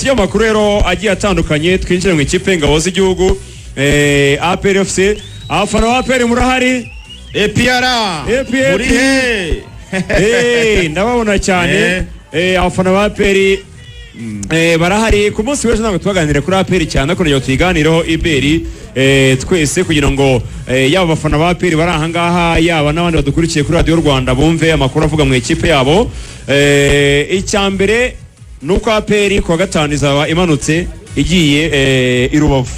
tujya makuru rero agiye atandukanye twinjire mu ikipe y'ingabo z'igihugu APR FC abafana ba APR murahari APR muri he ndababona cyane abafana ba APR barahari ku munsi w'ejo ntabwo tubaganire kuri APR cyane ariko ngiye tuyiganireho iberi twese kugira ngo yaba abafana ba APR bari aha ngaha yaba n'abandi badukurikiye kuri Radio Rwanda bumve amakuru avuga mu ikipe yabo. Icyambere nuko APR ku wa gatanu izaba imanutse igiye i Rubavu.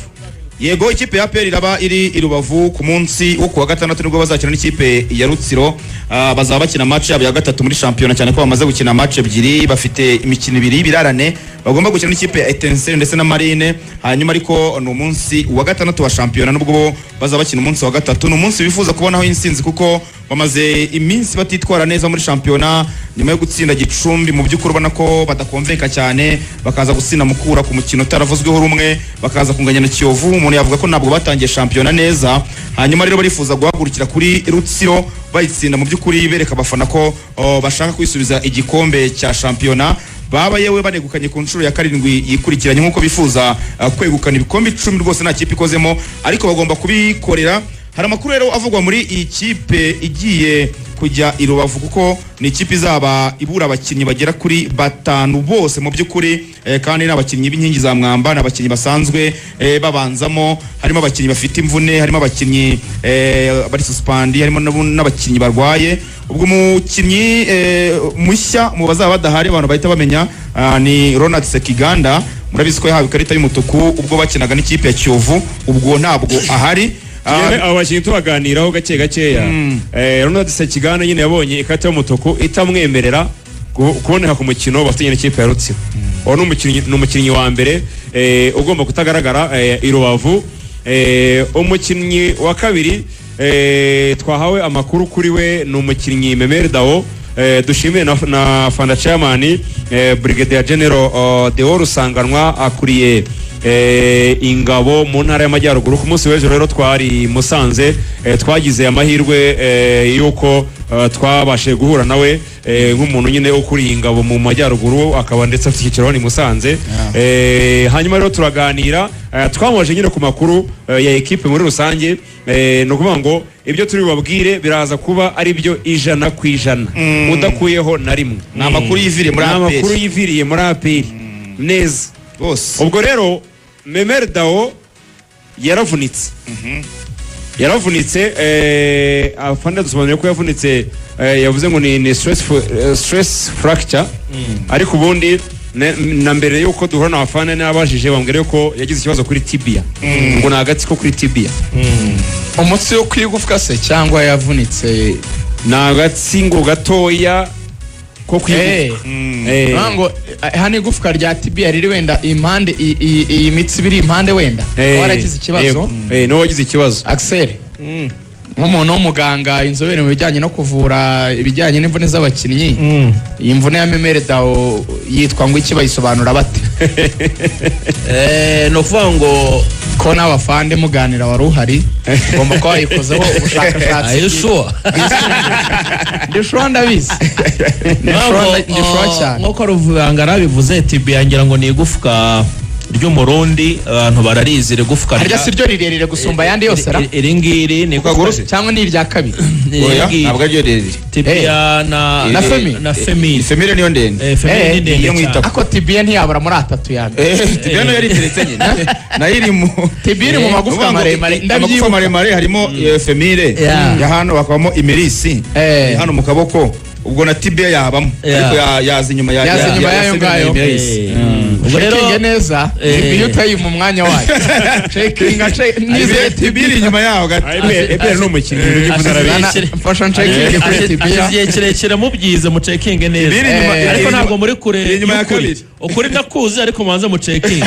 Yego ikipe ya APR iraba iri i Rubavu ku munsi wo ku wa gatandatu nibwo bazakina n'ikipe ya Rutsiro. Bazaba bakina match yabo ya gatatu muri champion cyane ko bamaze gukina match ebyiri bafite imikino ibiri birarane bagomba gukina n'ikipe ya Etincelle ndetse na Marine. Hanyuma ariko no munsi wa gatandatu wa champion nubwo bazaba bakina umunsi wa gatatu no munsi bifuza kubonaho insinzi kuko bamaze iminsi batitwara neza muri championnat nyuma yo gutsinda Gicumbi mu by'ukuri ubona ko badakonveka cyane bakaza gutsinda Mukura ku mukino taravuzweho rumwe bakaza kunganya na Kiyovu umuntu yavuga ko ntabwo batangiye championnat neza. Hanyuma rero barifuza guhagurukira kuri Rutsiro bayitsinda mu by'ukuri bereka abafana ko bashaka kwisubiza igikombe cya championnat baba yewe banegukanye ku nshuro ya 7 yikurikiranye nkuko bifuza kwegukana ibikombe 10 rwose nta kipe ikozemo ariko bagomba kubikorera. Hari amakuru rero avugwa muri iyi kipe igiye kujya i Rubavu kuko ni ikipe izaba ibura abakinnyi bagera kuri 5 bose mu by'ukuri kandi n'abakinnyi b'inkingi za mwamba n'abakinnyi basanzwe babanzamo harimo abakinnyi bafite imvune harimo abakinnyi bari suspend harimo n'abakinnyi barwaye. Ubwo umukinnyi mushya mu bazaba badahari abantu bahita bamenya ni Ronald Sekiganda murabizi ko yahawe ikarita y'umutuku ubwo bakinaga n'ikipe ya Kiyovu ubwo ntabwo ahari. Abakinnyi tubaganiraho gake gakeya Ronald Sekiganda nyine yabonye ikarita y'umutuku itamwemerera kuboneka ku mukino bafitanye n'ikipe ya Rutsiro. Uwo n'umukinnyi wa mbere ugomba kutagaragara i Rubavu. Umukinnyi wa kabiri twahawe amakuru kuri we ni umukinnyi Memere Dao dushimiye na Fanda Chairman Brigadier General Deo Rusanganwa akuriye ingabo mu ntara y'amajyaruguru. Ku munsi w'ejo rero twari Musanze twagize amahirwe yuko twabashe guhura nawe nk'umuntu nyine ukuriye ingabo mu majyaruguru akaba ndetse afite icyicaro ni Musanze. Hanyuma rero turaganira twamoje nyine ku makuru ya equipe muri rusange no kuvuga ngo ibyo turi babwire biraza kuba ari byo 100% udakuyeho na rimwe. Ni amakuru yiviriye muri APR neza bose. Ubwo rero Memere Dao yaravunitse afande dusobanuriye ko yavunitse yavuze ngo ni stress fracture ariko ubundi na mbere yuko duhura na afande n'abajije bambwira ko yagize ikibazo kuri tibia ngo nagati ko kuri tibia umutsi wo kwigufwa se cyangwa yavunitse nagati ngo gatoya ko kwigufwa ngo hano igufwa rya tibia riri wenda impande iyi mitsi biri impande wenda waragize ikibazo no wagize ikibazo Axel nk'umuntu w'umuganga inzobere mu bijyanye no kuvura ibijyanye n'imvune z'abakinnyi iyi mvune ya Memere Dao yitwa ngo iki bayisobanura bate? No kuvuga ngo ko n'abafande muganira wari uhari ngomba ko wayikozeho ubushakashatsi. Ndishwa ndabizi nk'uko ruvangara bivuze tibia ngira ngo ni igufwa ry'umurundi abantu bararizire gufwa rya siryo rirerire gusumba yandi yose ra iringiri ni kuguru cyangwa ni irya kabiri ntabwo ari ryo rirerire tibia na femire niyo ndende niyo mwita ako tibia ntiyabura muri atatu yawe tibia no yari teretse nyine nayo iri mu tibia iri mu magufwa maremare amagufwa maremare harimo femire ya hano bakabamo imirisi hano mu kaboko ubwo na tibia yabamo ariko yaza inyuma yayo ngayo ubwo neza tibia utayi mu mwanya wayo checkinga nize tibia inyuma yaho gato ebere no mukino fashion checking kuri tibia igihe kirekire mubyize mu checking neza ariko ntabwo muri kure inyuma ya kabiri ukuri ndakuzi ariko manze mu checking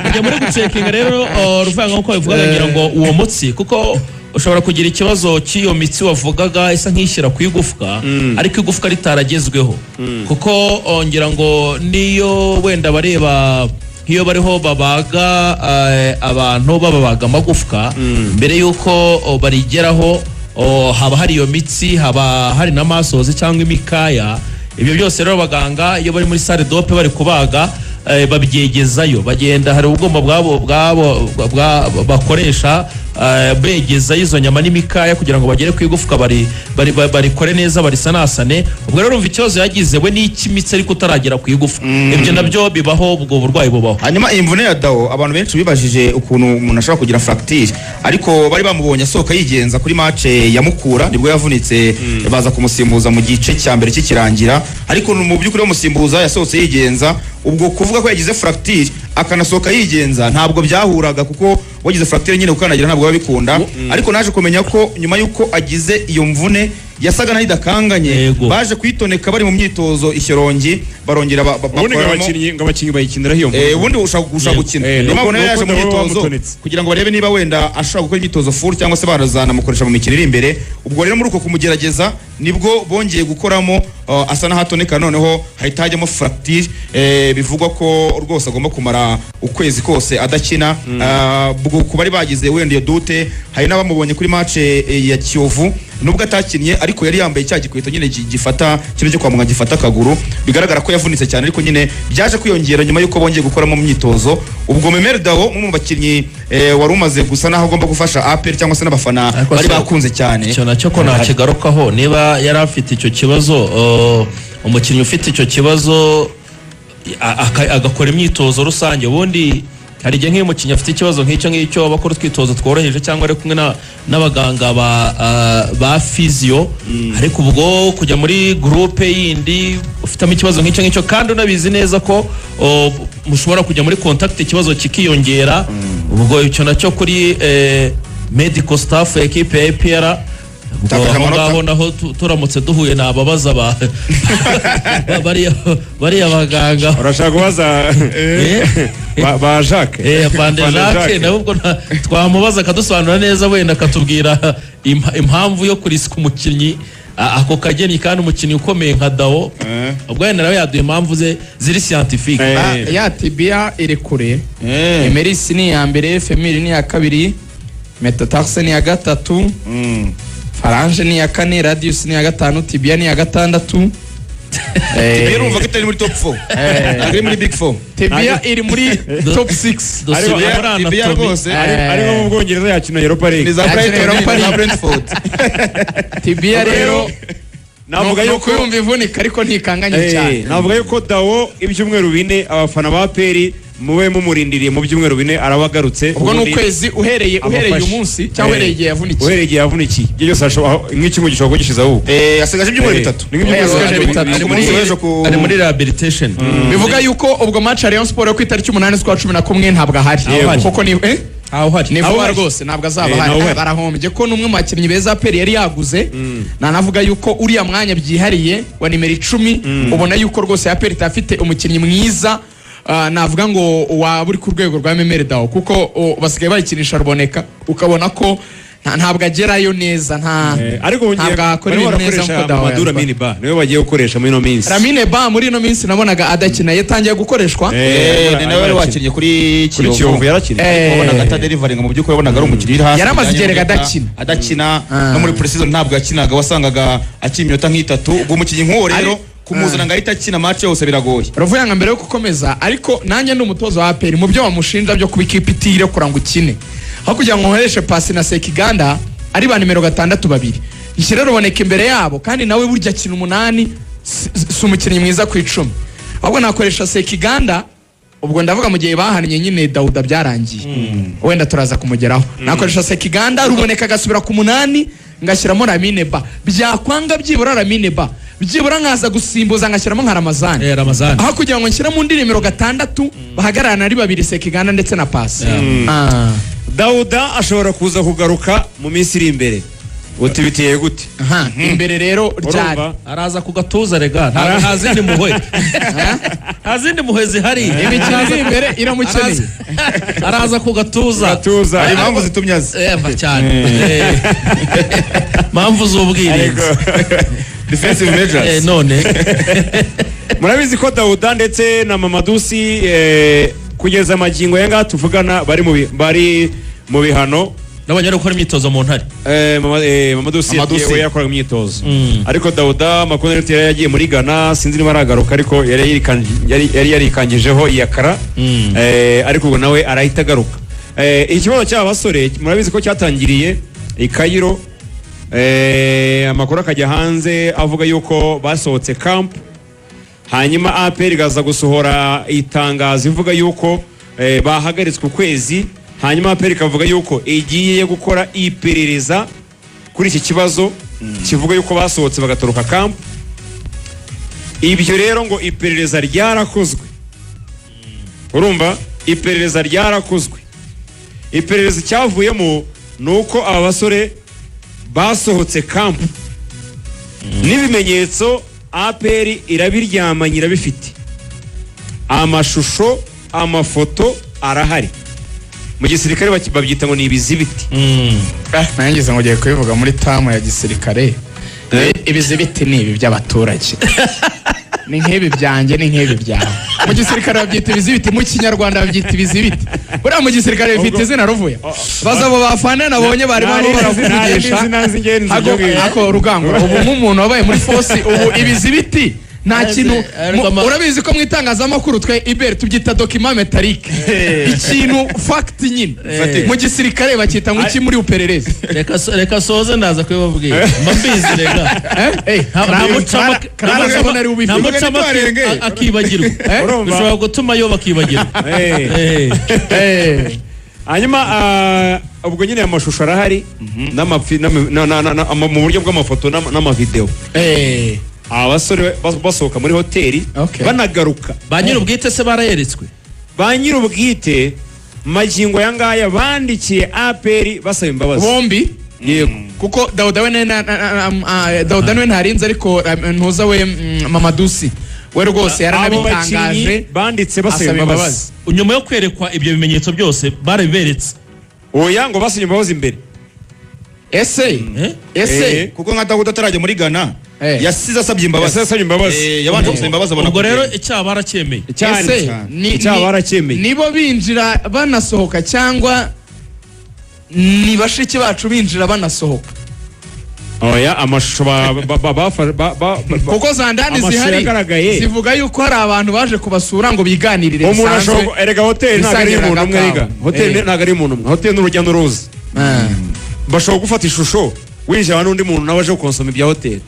ujya muri gucheckinga rero ruvanga nko bivuga ngira ngo uwo mutsi kuko ushobora kugira ikibazo cy'iyo mitsi wavugaga isa nk'ishyira ku igufwa ariko igufwa ritaragezweho kuko ngira ngo niyo wenda bareba nk'iyo bariho babaga abantu bababaga amagufwa mbere yuko barigeraho haba hari iyo mitsi haba hari n'amasozi cyangwa imikaya ibyo byose rero baganga iyo bari muri salle dope bari kubaga babyegezayo bagenda hari ubwombo bwabo bakoresha begezayo izo nyama n'imikaya kugira ngo bagere ku igufwa barikore neza barisanasane. ubwo rero umva ikibazo yagize we n'ikimitsi ariko utaragera ku igufwa ibyo nabyo bibaho, ubwo burwayi bubaho. hanyuma imvune ya Dao abantu benshi bibajije ukuntu umuntu ashobora kugira fracture, ariko bari bamubonye asohoka yigenza kuri match ya Mukura nibwo yavunitse baza kumusimbuza mu gice cya mbere kikirangira, ariko mu by'ukuri umusimbuza yasohotse yigenza. ubwo kuvuga ko yagize fracture akanasohoka yigenza ntabwo byahuraga, kuko wagize fracture nyine ukanagira ntabwo babikunda. ariko naje kumenya ko nyuma yuko agize iyo mvune yasaga n'idakanganye, baje kwitoneka bari mu myitozo ishyorongi barongera abakinnyi bayikinira hiyo ubundi ushaka gukina none yaje mu myitozo kugira ngo barebe niba wenda ashaka gukora imyitozo full cyangwa se barazana mukoresha mu mikino iri imbere. ubwo rero muri uko kumugerageza nibwo bongeye gukoramo asa n'ahatoneka, noneho hahita hajyamo fracture. bivugwa ko rwose agomba kumara ukwezi kose adakina. ku bari bagize wenda iyo dute, hari n'abamubonye kuri match ya Kiyovu nubwo atakinnye ariko yari yambaye cya gikweto nyine gifata kino cyo kwa muganga gifata akaguru, bigaragara ko yavunitse cyane, ariko nyine byaje kwiyongera nyuma yuko bongeye gukoramo myitozo. ubwo Memere Dao mu bakinnyi wari umaze gusa naho agomba gufasha APR cyangwa se n'abafana bari bakunze cyane. Cyo nacyo ko nakigarukaho, niba yari afite icyo kibazo umukinnyi ufite icyo kibazo agakora imyitozo rusange, ubundi hari igihe nk'iyo umukinnyi afite ikibazo nk'icyo abakora utwitozo tworoheje cyangwa ari kumwe n'abaganga ba physio, ariko ubwo kujya muri groupe yindi ufitamo ikibazo nk'icyo kandi unabizi neza ko mushobora kujya muri contact ikibazo kikiyongera, ubwo icyo nacyo kuri medical staff ya equipe ya APR ngaho naho turamutse duhuye nababaza bariya baganga urashaka kubaza ba Jacques Jacques nawe ubwo twamubaza akadusobanura neza, wenda akatubwira impamvu yo kurisika umukinnyi ako kageni kandi umukinnyi ukomeye nka Dao. ubwo wenda nawe yaduha impamvu ze ziri scientifique. ya tibia iri kure, emerisi ni ya mbere, femiri ni ya kabiri, metatarse ni ya gatatu, farange ni ya kane, radius ni ya gatanu, tibia ni ya gatandatu. Tibia urumva ko itari muri top 4 ari muri big 4. Tibia iri muri top 6. Tibia rwose ari mu Bwongereza yakina Europa League ni za Brentford. Tibia rero navuga yuko yumva ivunika ariko ntikanganye cyane. navuga yuko Dao ibyumweru 4 abafana ba APR mube mumurindiriye mu byumweru 4 arabagarutse. ubwo n'ukwezi uhereye uyu munsi cyangwa uhereye igihe yavunikiye ibyo byose ashobora nk'ikimwe gishobora kugishiza aho asigaje ibyumweru 3 ari muri rehabilitation. bivuga yuko ubwo match ya Rayon Sport yo ku itariki 8 z'ukwa 11 ntabwo ahari, kuko ni ni vuba rwose ntabwo azaba ahari. barahombye ko n'umwe mu bakinnyi beza APR yari yaguze, nanavuga yuko uriya mwanya byihariye wa nimero 10 ubona yuko rwose APR itafite umukinnyi mwiza navuga ngo waba uri ku rwego rwa Memere Dao, kuko basigaye bayikinisha ruboneka ukabona ko ntabwo agerayo neza, ariko ntabwo akora ibintu neza nkuko Dao Madura Mini Ba niwe bagiye gukoresha muri ino minsi. Lamine Ba muri ino minsi nabonaga adakina, yatangiye gukoreshwa ni nawe wakinnye kuri Kiyovu yarakina, wabonaga atadelivering mu by'ukuri, wabonaga ari umukinnyi uri hasi, yaramaze igerega adakina no muri pre-season ntabwo yakinaga, wasangaga akina iminota nk'itatu. ubwo umukinnyi nk'uwo rero kumuzana ngo ahita akina match yose biragoye. Ravuyanga mbere yo gukomeza, ariko nanjye ni umutozo wa APR mu byo bamushinja byo kuba ikipe itire kuranga ukine, aho kugira ngo nkoreshe pasi na Sekiganda ari ba nimero 6 ishyira ruboneka imbere yabo, kandi nawe burya akina 8 si umukinnyi mwiza ku 10, ahubwo nakoresha Sekiganda. ubwo ndavuga mu gihe bahannye nyine Dauda byarangiye, wenda turaza kumugeraho. nakoresha Sekiganda ruboneka agasubira ku 8 ngashyiramo Lamine Ba, byakwanga byibura Lamine Ba byibura nkaza gusimbuza ngashyiramo nka Ramazani, aho kugira ngo nshyiramo undi nimero 6 bahagararana ari babiri Sekiganda ndetse na pasi. Dauda ashobora kuza kugaruka mu minsi iri imbere, utibitiye gute? imbere rero ryari araza kugatuza rega, nta zindi muhwe nta zindi muhwe zihari, imikino iri imbere iramukeneye, araza kugatuza. hari impamvu zitumye aza cyane, impamvu z'ubwirinzi defensive measures. none murabizi ko Dauda ndetse na Mamadusi kugeza amagingo yanga tuvugana bari mu bihano nabonye ari gukora imyitozo mu ntare Mamadou Sy Mamadou Sy. yakoraga imyitozo ariko Dawuda Makoneri yari yagiye muri Ghana sinzi niba aragaruka ariko yari yarikangijeho iyakara ariko ubwo nawe arahita agaruka ikibazo cy'aba basore murabizi ko cyatangiriye i Cairo amakuru akajya hanze avuga yuko basohotse camp hanyuma APR igaza gusohora itangazo ivuga yuko bahagaritswe ukwezi hanyuma APR ikavuga yuko igiye gukora iperereza kuri iki kibazo kivuga yuko basohotse bagatoroka camp ibyo rero ngo iperereza ryarakozwe urumva iperereza ryarakozwe iperereza cyavuyemo nuko aba basore basohotse camp n'ibimenyetso APR irabiryamanye irabifite amashusho amafoto arahari mu gisirikare babyita ngo ni ibizibiti nangize ngo ugiye kubivuga muri tamu ya gisirikare ibizibiti ni ibi by'abaturage ni nk'ibi byanjye ni nk'ibi byawe mu gisirikare babyita ibizibiti mu kinyarwanda babyita ibizibiti buriya mu gisirikare bifite izina ruvuye baza abo bafana nabonye bari barimo barakuvugisha ako rugangura ubu nk'umuntu wabaye muri fosi ubu ibizibiti nta kintu urabizi ko mu itangazamakuru twe ibere tubyita document metallique ikintu fact nyine mu gisirikare bakita ngo iki muri uperereza reka soze ndaza kubibabwira mbabizi rega ntamucamo akibagirwa ushobora gutuma yo bakibagirwa hanyuma ubwo nyine amashusho arahari mu buryo bw'amafoto n'amavideo abasore basohoka muri hoteli banagaruka ba nyir'ubwite se barayeretswe ba nyir'ubwite magingo ya ngaya bandikiye APR basaba imbabazi bombi yego kuko Dawuda we ntarinze ariko ntuza we Mamadou Sy we rwose yaranabitangaje banditse basaba imbabazi nyuma yo kwerekwa ibyo bimenyetso byose barabiberetse oya ngo basaba imbabazi imbere ese kuko nka Dawuda atarajya muri Ghana yasize asabye imbabazi yabanje gusaba imbabazi abona ubwo rero icyaha baracyemeye icyaha baracyemeye nibo binjira banasohoka cyangwa ni bashiki bacu binjira banasohoka oya amashusho kuko za ndani zihari zivuga yuko hari abantu baje kubasura ngo biganirire bisanzwe erega hoteli ntabwo ari umuntu umwe rega hoteli ntabwo ari umuntu umwe hoteli n'urujya n'uruza bashobora gufata ishusho winjira n'undi muntu nawe aje gukonsoma ibya hoteli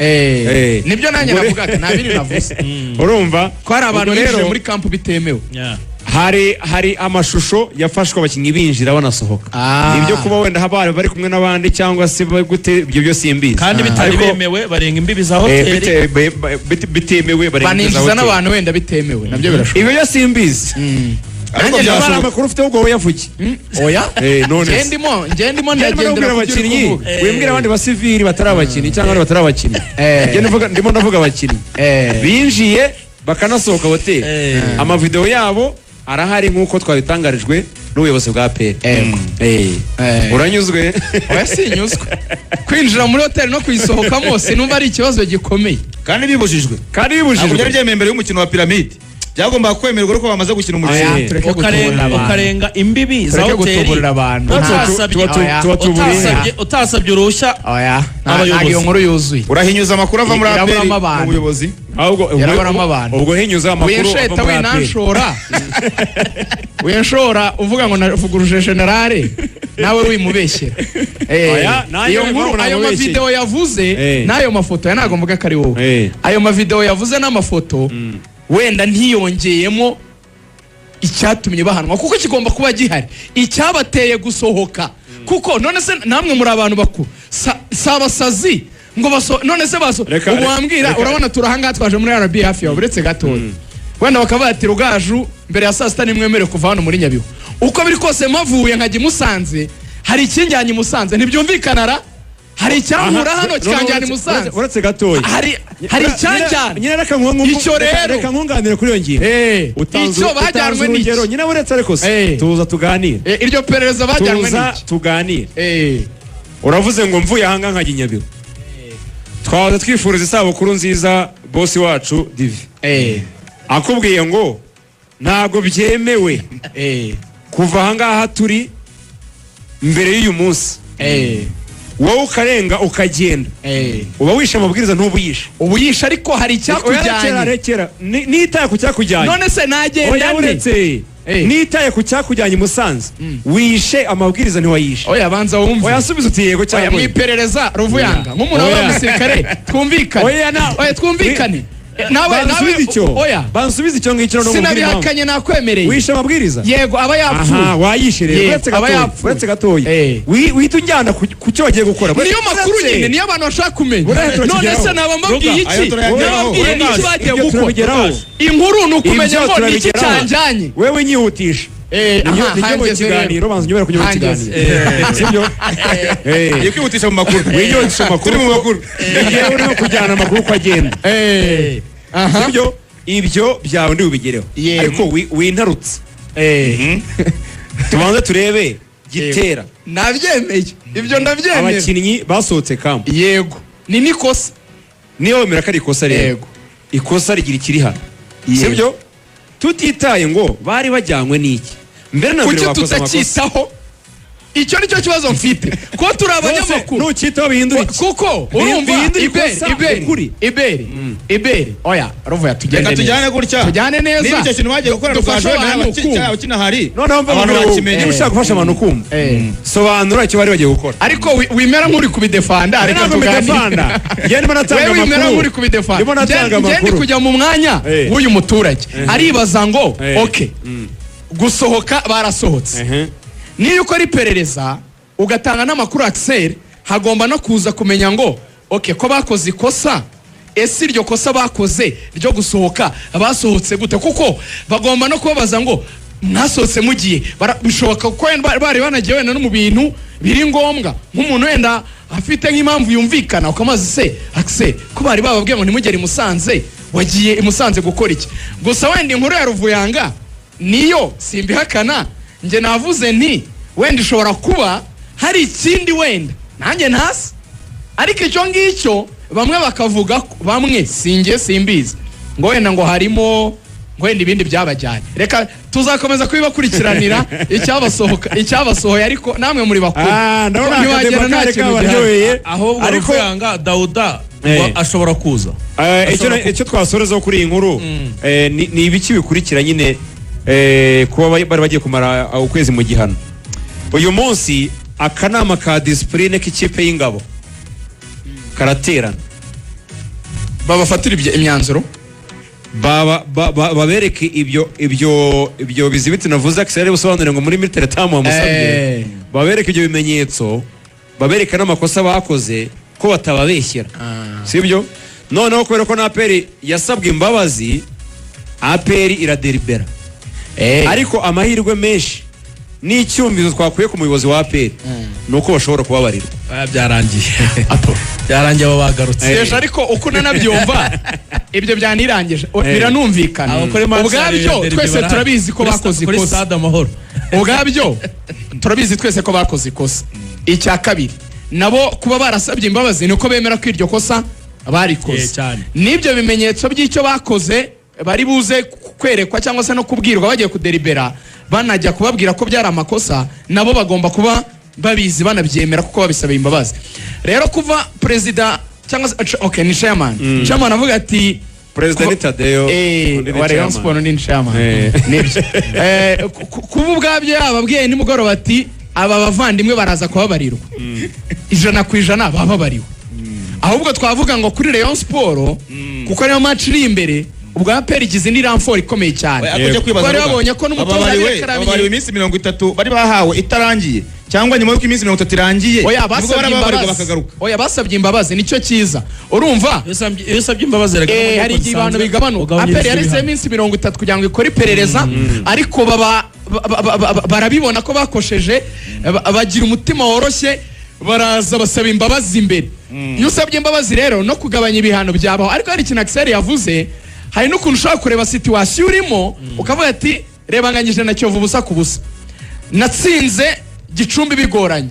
nibyo nanjye navugaga ntabiri navuze urumva ko hari abantu binjiye muri camp bitemewe hari amashusho yafashwe abakinnyi binjira banasohoka ibyo kuba wenda bari kumwe n'abandi cyangwa se gute ibyo byose simbizi kandi bitari bemewe barenga imbibi za hoteli bitemewe baninjiza n'abantu wenda bitemewe nabyo birashoboka ibyo byose simbizi nanjye ndabara amakuru ufite ubwo yavuye oya ngendimo ndagendera abakinnyi wimbwira abandi basivili batari abakinnyi cyangwa abandi batari abakinnyi ndimo ndavuga abakinnyi binjiye bakanasohoka hoteli amavideo yabo arahari nk'uko twabitangarijwe n'ubuyobozi bwa APR uranyuzwe oya sinyuzwe kwinjira muri hoteli no kuyisohokamo sinumva ari ikibazo gikomeye kandi bibujijwe byari byemewe mbere y'umukino wa piramide byagomba kwemererwa uko bamaze gukina umukino ukarenga imbibi za hoteli utasabye uruhushya iyo nkuru yuzuye urahinyuza amakuru ava muri APR mu buyobozi yarabaramo abantu ubwo hinyuza amakuru winsheta winanshora winshora uvuga ngo navuguruje generale nawe wimubeshyera iyo nkuru ayo mavideo yavuze n'ayo mafoto ntago mvuga ko ari wowe ayo mavideo yavuze n'amafoto wenda ntiyongeyemo icyatumye bahanwa kuko kigomba kuba gihari icyabateye gusohoka kuko none se namwe muri abantu bakuru sabasazi ngo none se ubu wambwira urabona turahanga twaje muri RB hafi yawe uretse gatoya wenda bakaba bati Rugaju mbere ya saa sita nimwemere kuva hano muri Nyabihu uko biri kose mavuye nkajya Musanze hari ikinjyanye Musanze ntibyumvikanara hari icyankura hano cyanjyana Musanze uretse gatoya hari icyanjyana nyine reka nkunganire kuri iyo ngingo icyo bajyanwe n'iki nyine uretse ariko tuza tuganire iryo perereza bajyanwe n'iki tuganire uravuze ngo mvuye ahanga nkajya Nyabihu twaza twifuriza isabukuru nziza bosi wacu Divi akubwiye ngo ntabwo byemewe kuva ahangaha turi mbere y'uyu munsi wowe ukarenga ukagenda uba wishe amabwiriza ntubuyishe ubu yishe ariko hari icyakujyanye rekera nitaye ku cyakujyanye none se nagenda uretse nitaye ku cyakujyanye i Musanze wishe amabwiriza ntiwayishe oya banza wumve oya subiza uti yego cyangwa mu iperereza Ruvuyanga nk'umuntu w'umusirikare twumvikane nawe bansubize icyo ngicyo no sinabihakanye nakwemereye wishe amabwiriza yego aba yapfuye wayishe rero uretse gatoya wihita unjyana ku cyo wagiye gukora niyo makuru nyine niyo abantu bashaka kumenya none se naba mbabwiye iki nababwiye n'iki bagiye gukora inkuru ni ukumenya ngo n'iki cyanjyanye wewe nyihutisha nijye mu kiganiro banza unyobera kujya mu kiganiro sibyo iyo kwihutisha mu makuru wihutisha amakuru turi mu makuru igihe urimo kujyana amakuru uko agenda sibyo ibyo byawe ndi bubigereho ariko wintarutse tubanze turebe Gitera nabyemeye ibyo ndabyemeye abakinnyi basohotse kampo yego ni nikosa niyo wemera ko ari ikosa rero ikosa rigira ikiri hano sibyo tutitaye ngo bari bajyanywe n'iki mbere na mbere bakoze amakosa tutakitaho icyo nicyo kibazo mfite ko turi abanyamakuru ntukitaho bihindura iki kuko urumva iberi oya Ruvuya tujyane gutya tujyane neza niba icyo kintu wagiye gukora dufashe cyangwa kinahari noneho abantu bakimenye niba ushaka gufasha abantu kumva sobanura icyo bari bagiye gukora ariko wimera nk'uri kubidefanda ariko tugandifanda ndimo natanga amakuru wimera nk'uri kubidefanda ngende kujya mu mwanya w'uyu muturage aribaza ngo okay gusohoka barasohotse niyo ukora iperereza ugatanga n'amakuru Axel hagomba no kuza kumenya ngo okay ko bakoze ikosa ese iryo kosa bakoze ryo gusohoka basohotse gute kuko bagomba no kubabaza ngo mwasohotse mugiye bishoboka ko bari banagiye wenda no mu bintu biri ngombwa nk'umuntu wenda afite nk'impamvu yumvikana ukamaze se Axel ko bari bababwiye ngo nimugere i Musanze wagiye i Musanze gukora iki gusa wenda inkuru ya Ruvuyanga niyo simbihakana nje navuze nti wenda ishobora kuba hari ikindi wenda nanjye ntasi ariko icyo ngicyo bamwe bakavuga bamwe simbizi ngo wenda ngo harimo ngo wenda ibindi byabajyanye reka tuzakomeza kubibakurikiranira icyabasohoye ariko namwe muri bakuru ntiwagera nta kintu baryoheye ahubwo Ruvuyanga Dauda ashobora kuza icyo twasorezaho kuri iyi nkuru ni ibiki bikurikira nyine kuba bari bagiye kumara ukwezi mu gihano uyu munsi akanama ka disipurine k'ikipe y'ingabo karaterana babafatira imyanzuro babereke ibyo bizibiti navuze Axel busobanure ngo muri military tamu wamusabye babereke ibyo bimenyetso babereke n'amakosa bakoze ko batababeshyera sibyo noneho kubera ko na APR yasabwe imbabazi APR iraderibera ariko amahirwe menshi n'icyumvizo twakuye ku muyobozi wa APR nuko bashobora kubabarirwa byarangiye abo bagarutse ariko uko nanabyumva ibyo byanirangije biranumvikana ubwabyo twese turabizi ko bakoze ikosa ubwabyo turabizi twese ko bakoze ikosa icya kabiri nabo kuba barasabye imbabazi nuko bemera ko iryo kosa barikoze n'ibyo bimenyetso by'icyo bakoze bari buze kwerekwa cyangwa se no kubwirwa bagiye kuderibera banajya kubabwira ko byari amakosa nabo bagomba kuba babizi banabyemera kuko babisabye imbabazi rero kuva president cyangwa okay ni chairman chairman avuga ati president Tadeo wa Rayon Sport ni chairman nibyo kuba ubwabyo yababwiye nimugoroba ati aba bavandimwe baraza kubabarirwa 100% bababariwe ahubwo twavuga ngo kuri Rayon Sport kuko niyo match iri imbere ubwo APR igize ni ramfort ikomeye cyane bari babonye ko n'umutoza bari iminsi 30 bari bahawe itarangiye cyangwa nyuma y'uko iminsi 30 irangiye oya basabye imbabazi nicyo cyiza urumva iyo sabye imbabazi hari igibano bigabanuka APR yaretse iminsi 30 kugira ngo ikore iperereza ariko barabibona ko bakosheje bagira umutima woroshye baraza basaba imbabazi imbere iyo usabye imbabazi rero no kugabanya ibihano byabaho ariko hari ikintu Axel yavuze hari n'ukuntu ushaka kureba situation urimo ukavuga ati reba nganyije na Kiyovu busa ku busa natsinze Gicumbi bigoranye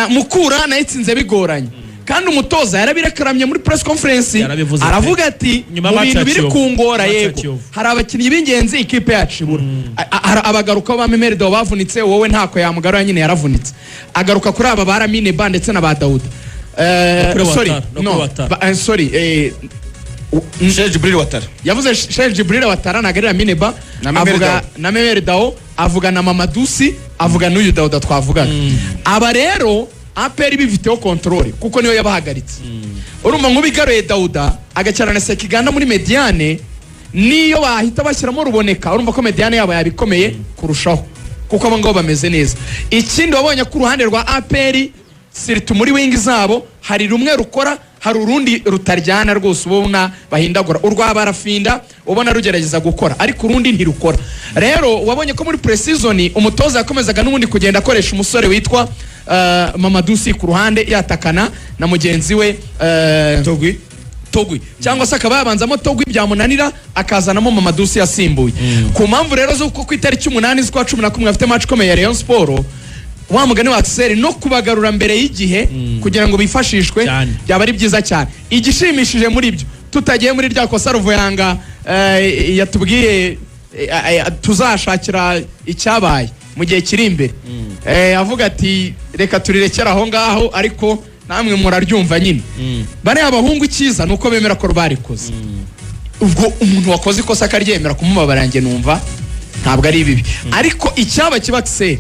Mukura nayitsinze bigoranye kandi umutoza yarabirekaramye muri press conference Yarabivuze aravuga ati Nyuma mu match bintu ya biri Kiyovu. kungora Match ya yego Kiyovu. hari abakinnyi b'ingenzi ikipe yacu ibura abagaruka ba Memerdo bavunitse wowe ntako yamugarura nyine yaravunitse agaruka kuri aba baramine ba ndetse na ba Dauda kuri sorry Ouattara, no no kuri Ouattara. sorry Sheikh Jibril Ouattara yavuze Sheikh Jibril Ouattara na Garira Mineba Na Memeri avuga Dao. na Memeri Dao avuga na Mamadusi avuga n'uyu Dauda twavugaga aba rero APR bifiteho control kuko niyo yabahagaritse urumva nk'ubigaruye Dauda agacyana na Sekiganda muri Mediane niyo bahita bashyiramo ruboneka urumva ko Mediane yabo yabikomeye kurushaho kuko abo ngabo bameze neza ikindi wabonye ku ruhande rwa APR siritu muri wing zabo hari rumwe rukora hari urundi rutaryana rwose ubona bahindagura urwa barafinda ubona rugerageza gukora ariko urundi ntirukora rero wabonye ko muri pre-season umutoza yakomezaga n'ubundi kugenda akoresha umusore witwa Mamadusi ku ruhande yatakana na mugenzi we Togwi cyangwa se akaba yabanzamo Togwi byamunanira akazanamo Mamadusi yasimbuye ku mpamvu rero zo ku itariki 8 z'ukwa 11 afite match ikomeye ya Rayon Sport wa mugani wa Axel no kubagarura mbere y'igihe kugira ngo bifashishwe byaba ari byiza cyane igishimishije muri ibyo tutagiye muri rya kosa Ruvuyanga yatubwiye tuzashakira icyabaye mu gihe kiri imbere avuga ati reka turirekera aho ngaho ariko namwe muraryumva nyine bane abahungu icyiza nuko bemera ko barikoze ubwo umuntu wakoze ikosa akaryemera kumubabarange numva ntabwo ari bibi ariko icyaba kiba Axel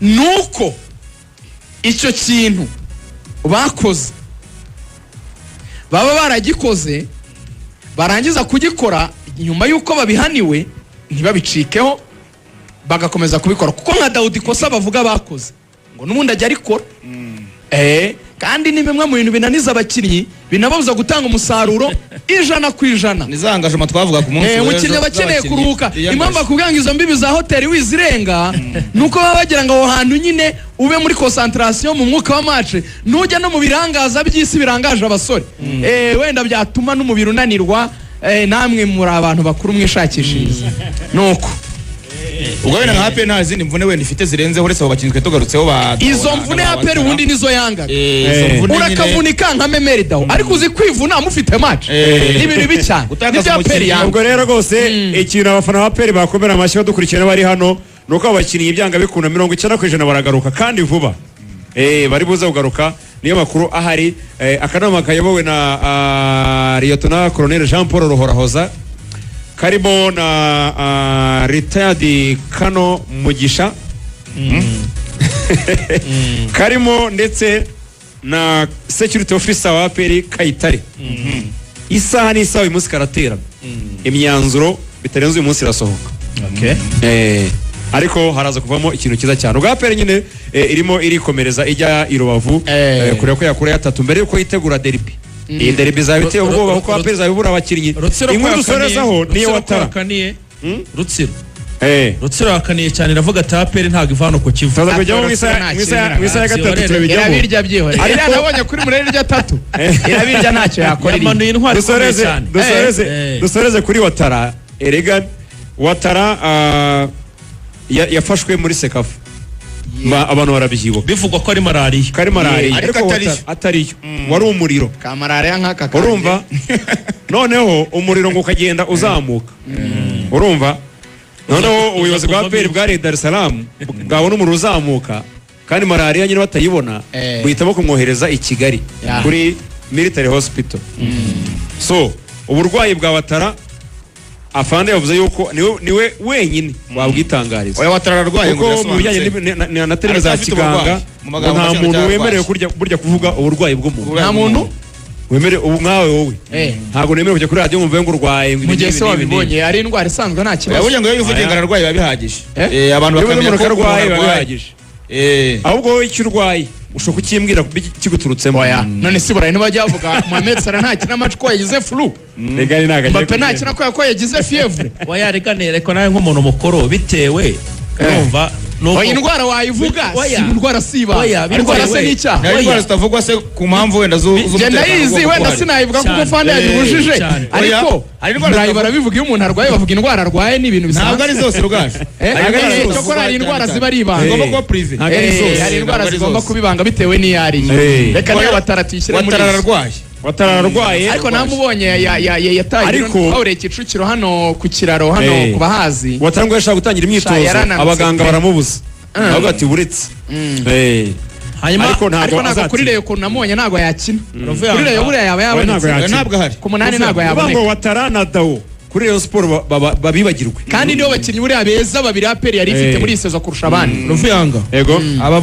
nuko icyo kintu bakoze baba baragikoze barangiza kugikora nyuma yuko babihaniwe ntibabicikeho bagakomeza kubikora kuko nka Daudi kosa bavuga bakoze ngo n'ubundi ajya arikora kandi ni bimwe mu bintu binaniza abakinnyi binababuza gutanga umusaruro 100%. nizangajoma twavuga ku munsi umukinnyi abakeneye kuruhuka impamvu akubwanga izo mbibi za hoteli wizirenga nuko baba bagira ngo aho hantu nyine ube muri concentration mu mwuka wa match nujya no mu birangaza by'isi birangaje abasore wenda byatuma n'umubiri unanirwa namwe muri abantu bakuru mwishakishiriza nuko ubwo wenda nka APR nta zindi mvune wenda ifite zirenze uretse abo bakinyi tugarutseho ba izo mvune APR ubundi nizo yangaga urakavunika nka Memeri Dao ariko uzi kwivuna amufite match n'ibintu bibi cyane n'ibyo APR yanga ubwo rero rwose ikintu abafana ba APR bakomera amashyi badukurikirana bari hano nuko abakinnyi ibyanga bikunda 90% baragaruka kandi vuba bari buze kugaruka niyo makuru ahari akanama kayobowe na Lieutenant Colonel Jean Paul Ruhorahoza karimo na retired Kano Mugisha karimo ndetse na security officer wa APR Kayitare isaha n'isaha uyu munsi karatera imyanzuro bitarenze uyu munsi irasohoka ariko haraza kuvamo ikintu kiza cyane ubwo APR nyine irimo irikomereza ijya i Rubavu kureba ko yakura gatatu mbere yuko yitegura derby iyi derby zabiteye ubwoba kuko APR zabibura abakinnyi inkuru dusorezaho niyo Ouattara Rutsiro yakaniye cyane iravuga ati APR ntabwo ivano ku kivu tuza kujyamo mu isa ya gatatu turabijyamo irabirya byihore ariko nabonye kuri murere rya 3 irabirya ntacyo yakora yamanuye intwari ikomeye cyane dusoreze kuri Ouattara erega Ouattara yafashwe muri Sekafa abantu barabyibuka bivugwa ko ari malariya ariko atariyo wari umuriro ka malaria nk'aka urumva noneho umuriro ngo ukagenda uzamuka urumva noneho ubuyobozi bwa APR bwari Dar es Salaam bwabona umuriro uzamuka kandi malaria nyine batayibona buhitamo kumwohereza i Kigali kuri military hospital so uburwayi bwa Ouattara afande yavuze yuko niwe wenyine wabwitangariza oya Ouattara ararwaye ngo mu bijyanye na terime za kiganga nta muntu wemerewe burya kuvuga uburwayi bw'umuntu nta muntu wemerewe nkawe wowe ntabwo nemerewe kujya kuri radio mvuye ngo urwaye mu gihe se wabibonye ari indwara isanzwe nta kibazo burya ngo iyo uvuge ngo ararwaye biba bihagije abantu bakamenya ko arwaye biba bihagije ahubwo wowe icyo urwaye ushobora kukimbwira kiguturutsemo none si burayi ntibajya bavuga Mohamed Salah ntakina match ko yagize flu regani Mbappe ntakina ko yagize fievre wayareganere ko nawe nk'umuntu mukuru bitewe urumva oya indwara wayivuga Oya. si indwara siba Oya, indwara se we. n'icyaha nayo indwara zitavugwa se ku mpamvu wenda njye ndayizi wenda sinayivuga kuko Cyane. fanda yabibujije Cyane. ariko Oya, hari indwara burayi zitavuga. barabivuga iyo umuntu arwaye bavuga indwara arwaye ni ibintu ntabwo ari bisanzwe zose rugaje cyokora hari indwara ziba ari ibanga zigomba kuba prive Ntabwo ari zose. hari indwara Ntabwo ari zigomba zose. kuba ibanga bitewe n'iyo ari yo Eh. reka niyo batara tuyishyire muri watarara izi. arwaye watararwaye ariko namubonye yataye Ariko- pawure Kicukiro hano ku kiraro hano Eh. ku bahazi watarangwa yashaka gutangira imyitozo yarananutse abaganga pe. baramubuza ahubwo ati buretse hanyuma ariko ntabwo ariko ntabwo kuri azatsinda. reyo ukuntu namubonye ntabwo yakina Ruvuyanga. kuri reyo buriya yaba Oya, ntabwo yabonetse yakina. ntabwo ahari ku munani ntabwo Uvuga ngo yaboneka watara na dawo kuri Rayon Sport babibagirwe kandi nibo bakinnyi buriya beza babiri aperi yari ifite Eh. muri iyi sezo kurusha abandi Ruvuyanga yego aba